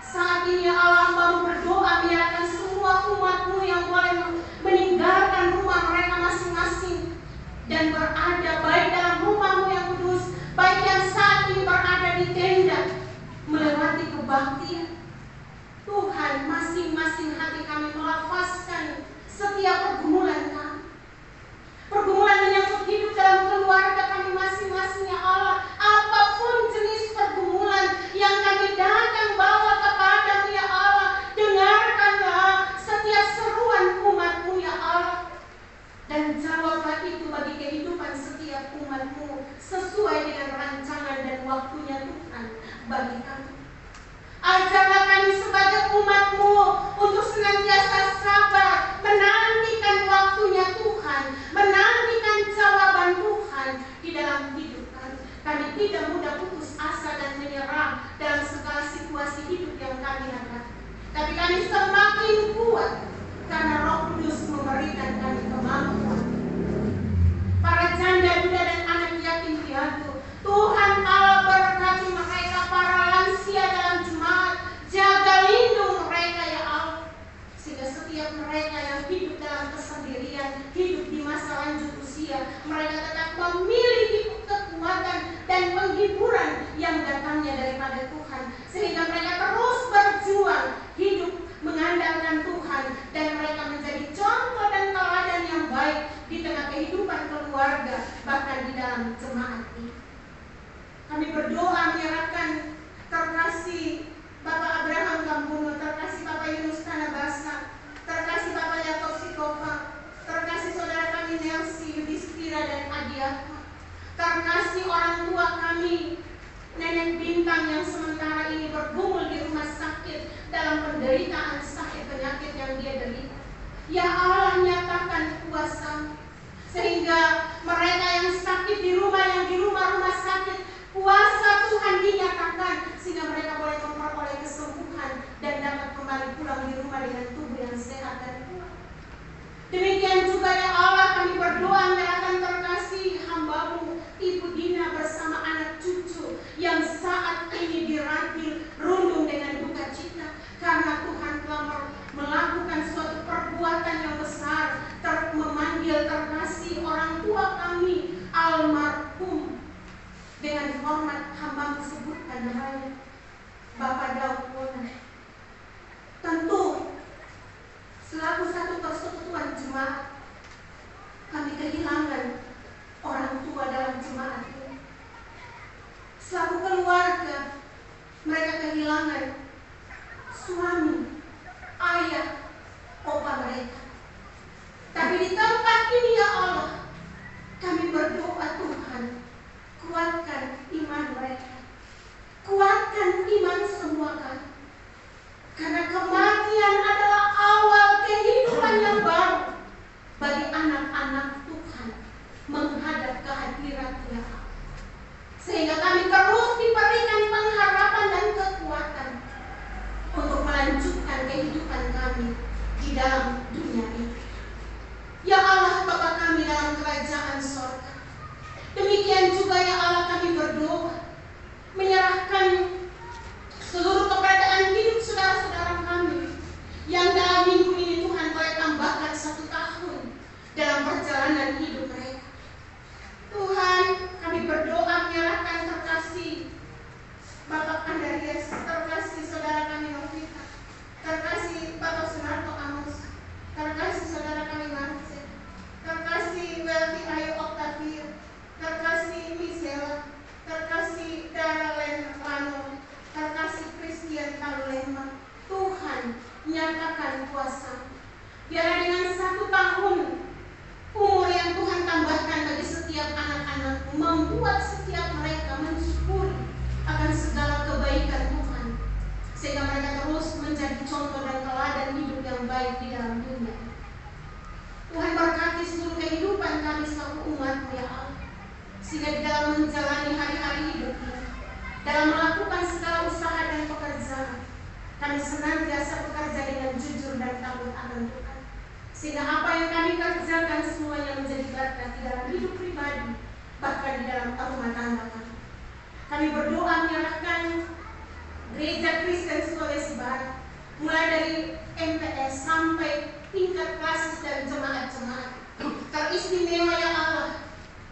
Saat ini ya Allah, Hamba berdoa biarkan semua umat-Mu yang boleh meninggalkan rumah mereka masing-masing dan berada baik dalam rumah-Mu yang kudus, baik yang saat ini berada di tenda melewati kebaktian. Tuhan, masing-masing hati kami melafazkan setiap pergumulan kami, pergumulan menyangkut hidup dalam keluarga kami masing-masing ya Allah. Apapun jenis pergumulan yang kami datang bawa kepada-Mu ya Allah, dengarkanlah setiap seruan umat-Mu ya Allah, dan jawablah itu bagi kehidupan setiap umat-Mu sesuai dengan rancangan dan waktunya Tuhan bagi kami. Ajarlah kami sebagai umat-Mu untuk senantiasa sabar menantikan waktunya Tuhan, menantikan jawaban Tuhan di dalam hidup kami. Kami tidak mudah putus asa dan menyerah dalam segala situasi hidup yang kami hadapi, tapi kami semakin kuat karena Roh Kudus memberikan kami kemampuan. Para janda, duda, dan anak yatim piatu, Tuhan Allah berkati mereka, para lansia dalam jemaat, jaga lindung mereka ya Allah, sehingga setiap mereka yang hidup dalam kesendirian, hidup di masa lanjut usia, mereka tetap memiliki kekuatan dan penghiburan yang datangnya daripada Tuhan, sehingga mereka terus berjuang hidup mengandalkan Tuhan, dan mereka menjadi contoh dan teladan yang baik di tengah kehidupan keluarga, bahkan di dalam jemaat ini. Kami berdoa menyerahkan terkasih Bapak Abraham Kambuno, terkasih Bapak Yunus Tanabasa, terkasih Bapak Yakob Sikopa, terkasih saudara kami Nelsi, Yudhistira, dan Adiatma, terkasih orang tua kami Nenek Bintang yang sementara ini bergumul di rumah sakit dalam penderitaan sakit penyakit yang dia derita. Ya Allah, nyatakan kuasa sehingga mereka yang sakit di rumah, yang di rumah-rumah sakit, kuasa Tuhan dinyatakan sehingga mereka boleh memperoleh kesembuhan dan dapat kembali pulang di rumah dengan tubuh yang sehat dan kuat. Demikian juga ya Allah, kami berdoa menyerahkan terkasih hamba-Mu Ibu Dina bersama anak cucu yang saat ini dirantil rundung dengan duka cita karena Tuhan telah melakukan suatu perbuatan yang besar, memanggil terkasih orang tua kami almarhum dengan hormat hamba-Mu sebutkan namanya Bapak Daud Wona. Tentu selaku satu persekutuan jemaat, kami kehilangan orang tua dalam jemaat ini. Selaku keluarga, mereka kehilangan suami, ayah, opa mereka. Tapi di tempat ini ya Allah, kami berdoa Tuhan, kuatkan mereka. Kuatkan iman semua kami. Karena kematian adalah awal kehidupan yang baru bagi anak-anak Tuhan menghadap kehadirat-Nya. Sehingga kami terus diberikan pengharapan dan kekuatan untuk melanjutkan kehidupan kami di dalam dunia ini. Ya Allah Bapa kami dalam kerajaan sorga, demikian juga ya Allah kami berdoa, menyerahkan seluruh keberadaan hidup saudara-saudara kami yang dalam minggu ini Tuhan boleh tambahkan 1 tahun dalam perjalanan hidup mereka. Tuhan, kami berdoa menyerahkan terkasih Bapak Andarias, terkasih saudara kami Novita, terkasih Bapak Sunarto Amos, terkasih saudara kami Marce, terkasih Welty Ayu Octavia, terkasih Misela, terkasih Dara Leno, terkasih Christian Kalulema. Tuhan, nyatakan kuasa. Biarlah dengan 1 tahun umur yang Tuhan tambahkan bagi setiap anak-anak, membuat setiap mereka mensyukuri akan segala kebaikan Tuhan, sehingga mereka terus menjadi contoh dan teladan hidup yang baik di dalam dunia. Tuhan berkati seluruh kehidupan kami selaku umat-Mu ya Allah, sehingga di dalam menjalani hari-hari hidup ini, dalam melakukan segala usaha dan pekerjaan, kami senantiasa bekerja dengan jujur dan takut akan Tuhan, sehingga apa yang kami kerjakan semuanya menjadi berkat di dalam hidup pribadi, bahkan di dalam rumah tangga kami. Kami berdoa menyerahkan Gereja Kristen Sulawesi Barat, mulai dari MPS sampai tingkat klasis dan jemaat-jemaat. Teristimewa ya Allah,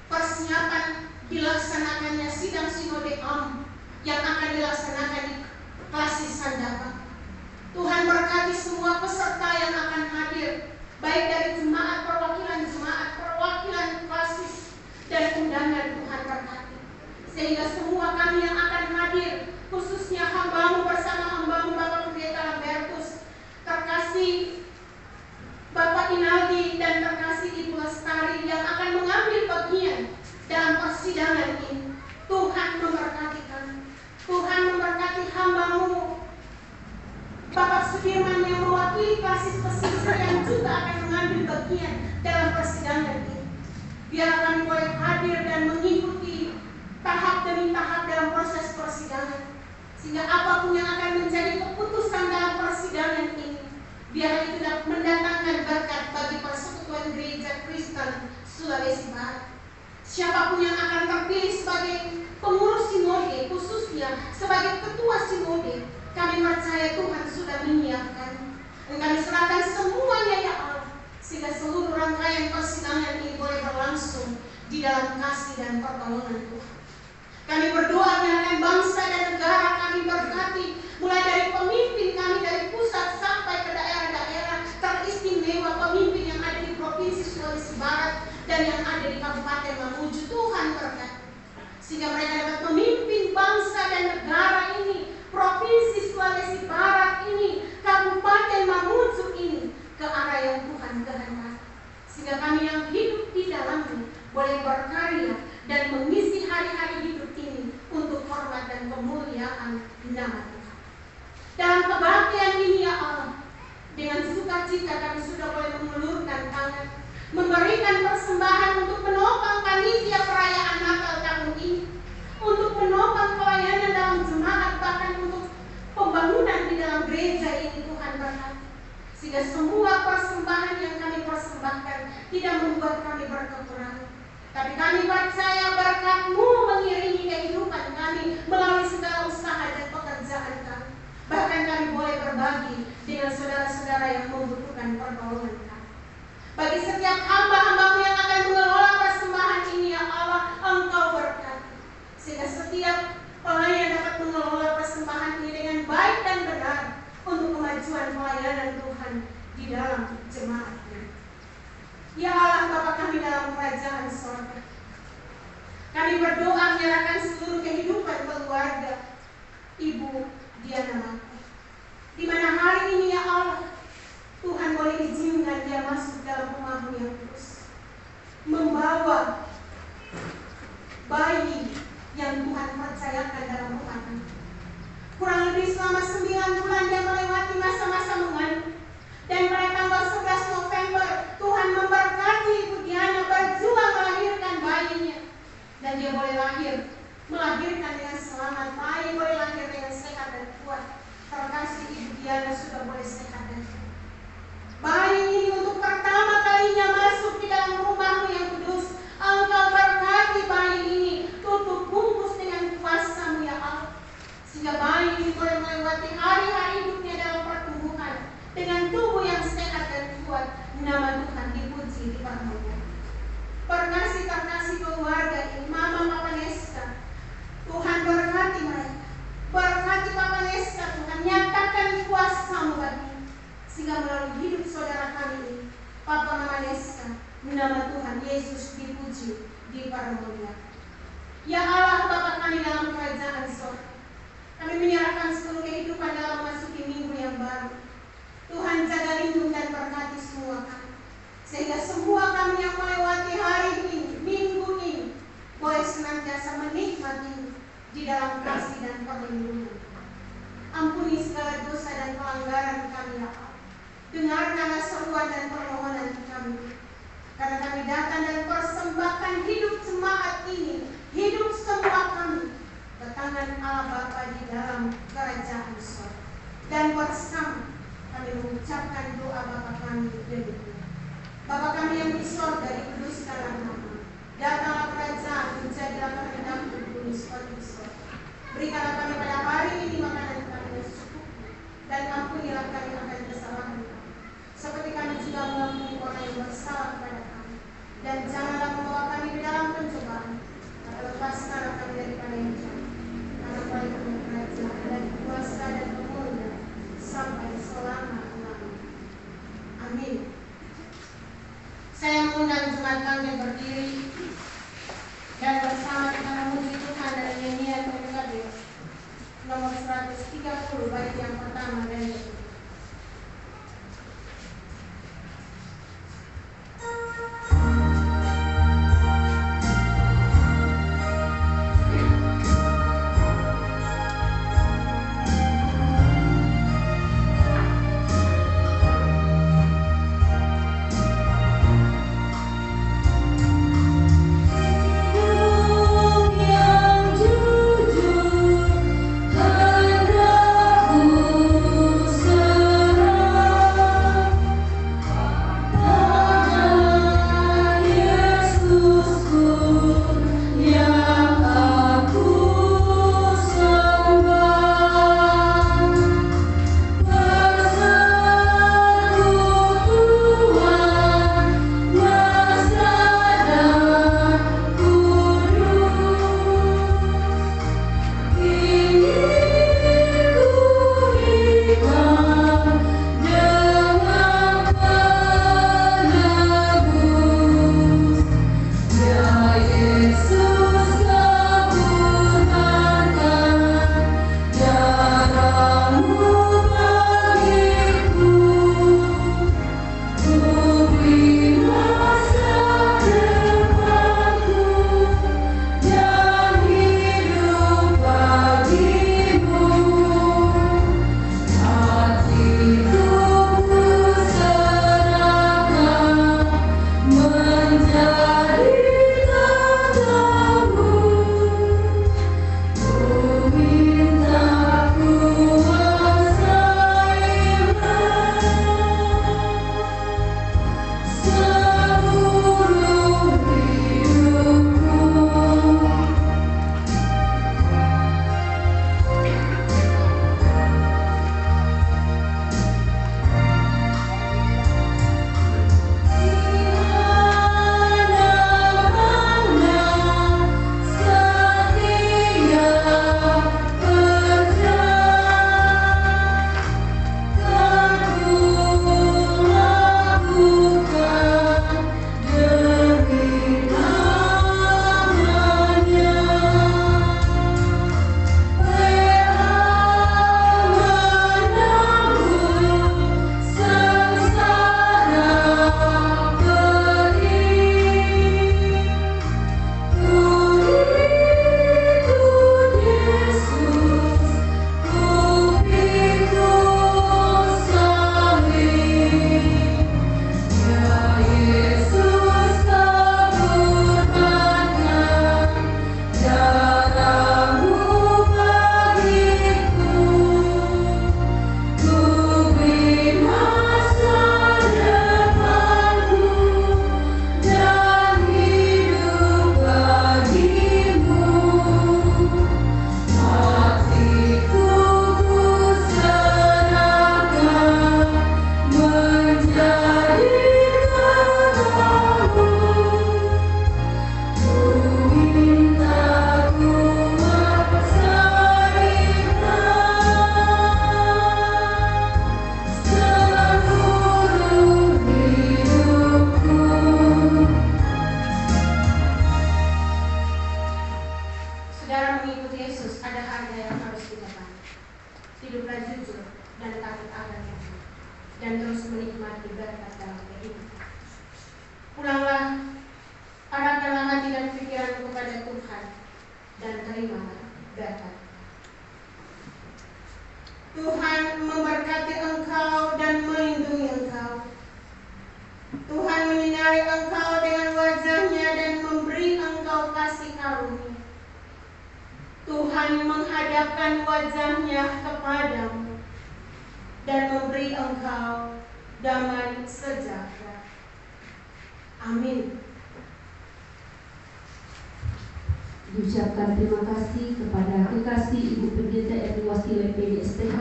persiapan dilaksanakannya sidang sinode AM yang akan dilaksanakan di klasis Sandakan. Tuhan berkati semua peserta yang akan hadir, baik dari jemaat perwakilan klasis dan undangan. Tuhan berkati, sehingga semua kami yang akan hadir, khususnya hamba-Mu bersama hamba-Mu Bapak Pendeta Lambertus, terkasih Bapak Inaldi dan terkasih Ibu Lestari yang akan mengambil bagian dalam persidangan ini. Tuhan memberkati kami. Tuhan memberkati hamba-Mu Bapak Sudirman yang mewakili klasis pesisir yang juga akan mengambil bagian dalam persidangan ini. Biar kami boleh hadir dan mengikuti tahap demi tahap dalam proses persidangan, sehingga apapun yang akan menjadi keputusan dalam persidangan ini, biar itu dapat mendatangkan berkat bagi Persekutuan Gereja Kristen Sulawesi Barat. Siapapun yang akan terpilih sebagai pengurus sinode, khususnya sebagai ketua sinode, kami percaya Tuhan sudah menyiapkan. Dan kami serahkan semuanya ya Allah, sehingga seluruh rangkaian persidangan ini boleh berlangsung di dalam kasih dan pertolongan Tuhan. Kami berdoa menyerahkan bangsa dan negara kami berkati, mulai dari pemimpin kami dari pusat sampai ke daerah-daerah, teristimewa pemimpin yang ada di Provinsi Sulawesi Barat dan yang ada di Kabupaten Mamuju. Tuhan berkati, sehingga mereka dapat memimpin bangsa dan negara ini, Provinsi Sulawesi Barat ini, Kabupaten Mamuju ini, ke arah yang Tuhan kehendaki, sehingga kami yang hidup di dalamnya boleh berkarya dan mengisi hari-hari hidup ini untuk hormat dan kemuliaan nama Tuhan. Dalam kebaktian ini ya Allah, dengan sukacita kami sudah boleh mengulurkan tangan, memberikan persembahan untuk menopang panitia perayaan Natal tahun ini, untuk menopang pelayanan dalam jemaat, bahkan untuk pembangunan di dalam gereja ini. Tuhan berkati, sehingga semua persembahan yang kami persembahkan tidak membuat kami berkekurangan, tapi kami percaya berkat-Mu mengiringi kehidupan kami melalui segala usaha dan pekerjaan kami. Bahkan kami boleh berbagi dengan saudara-saudara yang membutuhkan pertolongan kami. Bagi setiap hamba-hamba-Mu yang akan mengelola persembahan ini ya Allah, Engkau berkati, sehingga setiap pelayan dapat mengelola persembahan ini dengan baik dan benar untuk kemajuan pelayanan Tuhan di dalam jemaat-Nya. Ya Allah Bapa kami dalam kerajaan sorga, kami berdoa menyerahkan seluruh kehidupan keluarga Ibu Diana Mako, di mana hari ini ya Allah, Tuhan boleh izinkan dia masuk dalam rumah-Mu yang kudus, membawa bayi yang Tuhan percayakan melahirkan dengan selamat. Bayi boleh lahir dengan sehat dan kuat. Terkasih Ibu Diana sudah boleh sehat dan kuat. Bayi ini untuk pertama kalinya masuk di dalam rumahmu yang kudus. Engkau berkati bayi ini, tutup bungkus dengan kuasa-Mu ya Allah, sehingga bayi ini boleh melewati hari-hari hidupnya dalam pertumbuhan dengan tubuh yang sehat dan kuat. Nama Tuhan dipuji, dipermuliakan. Terkasih keluarga ini, Mama Papa Neska, Tuhan berkati mereka, berkati Papa Neska. Tuhan nyatakan kuasa-Mu bagi, sehingga melalui hidup saudara kami ini, Papa Mama Neska, nama Tuhan Yesus dipuji, dipermuliakan. Ya Allah Bapa kami dalam kerajaan surga, kami menyerahkan seluruh kehidupan dalam memasuki minggu yang baru. Tuhan jaga lindung dan berkati semua kami, sehingga semua kami yang melewati hari ini, minggu ini, boleh senantiasa menikmati di dalam kasih dan perlindungan. Ampuni segala dosa dan pelanggaran kami ya Allah. Dengarkanlah seruan dan permohonan kami, karena kami datang dan persembahkan hidup jemaat ini, hidup semua kami ke tangan Allah Bapa di dalam kerajaan surga. Dan bersama kami mengucapkan doa Bapa kami demikian. Bapa kami yang di surga, dikuduskanlah nama-Mu. Datanglah kerajaan, menjadilah kehendakmu di bumi seperti di surga. Berikanlah kami pada hari ini makanan kami yang secukupnya, dan ampunilah kami akan kesalahan kami, seperti kami juga mengampuni orang yang bersalah kepada kami. Dan janganlah membawa kami ke dalam pencobaan, tapi lepaskanlah kami daripada yang jahat. Karena Engkau yang punya kerajaan dan kuasa dan kemuliaan sampai selama-lamanya. Amin. Saya mengundang jemaat kami berdiri dan bersama kita mengikuti Yesus ada harga yang harus kita bayar. Hiduplah jujur dan takut akan Tuhan, dan terus menikmati berkat dalam kehidupan. Pulanglah, arahkanlah hati dan pikiran kepada Tuhan, dan terimalah berkat. Tuhan memberkati engkau dan melindungi engkau. Tuhan menyinari engkau dengan wajah-Nya dan memberi engkau kasih karunia. Tuhan menghadapkan wajah-Nya kepadamu dan memberi engkau damai sejahtera. Amin. Diucapkan terima kasih kepada kekasih Ibu Pendeta Eri Wasile PDSTH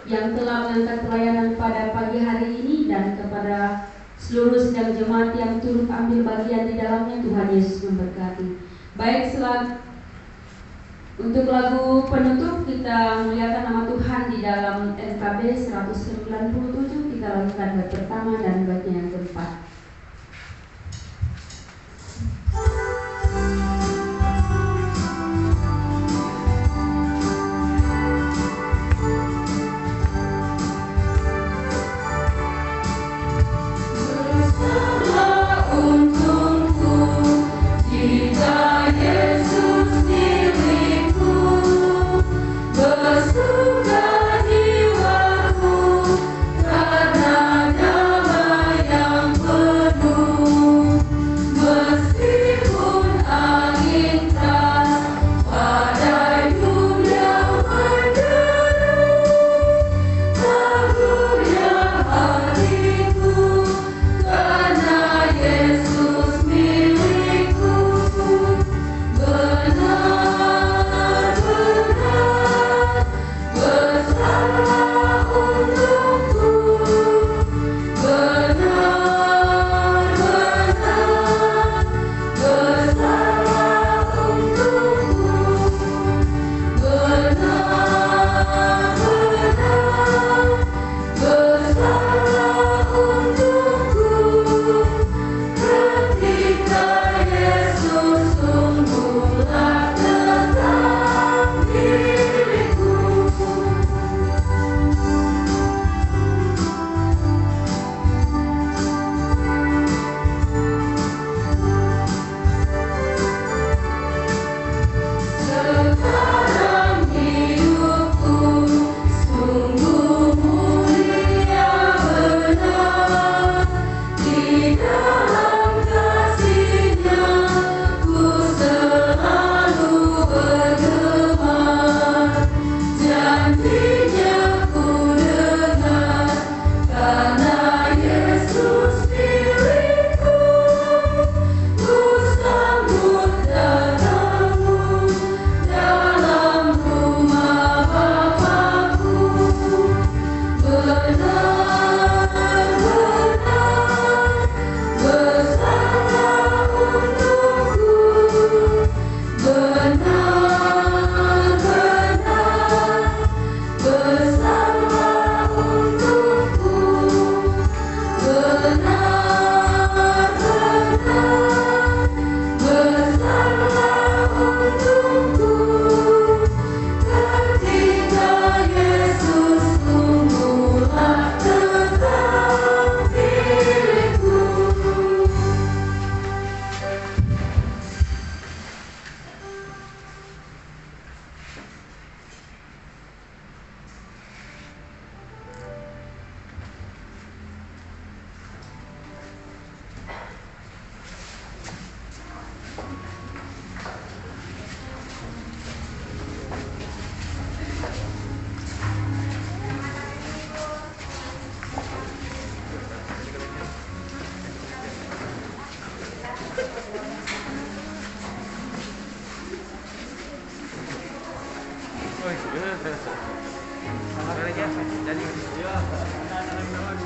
yang telah mengangkat pelayanan pada pagi hari ini, dan kepada seluruh sidang jemaat yang turut ambil bagian di dalamnya. Tuhan Yesus memberkati. Baik, untuk lagu penutup kita muliakan nama Tuhan di dalam NKB 197. Kita lakukan bait pertama dan baitnya yang keempat.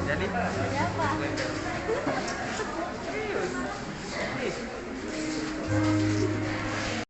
Jadi.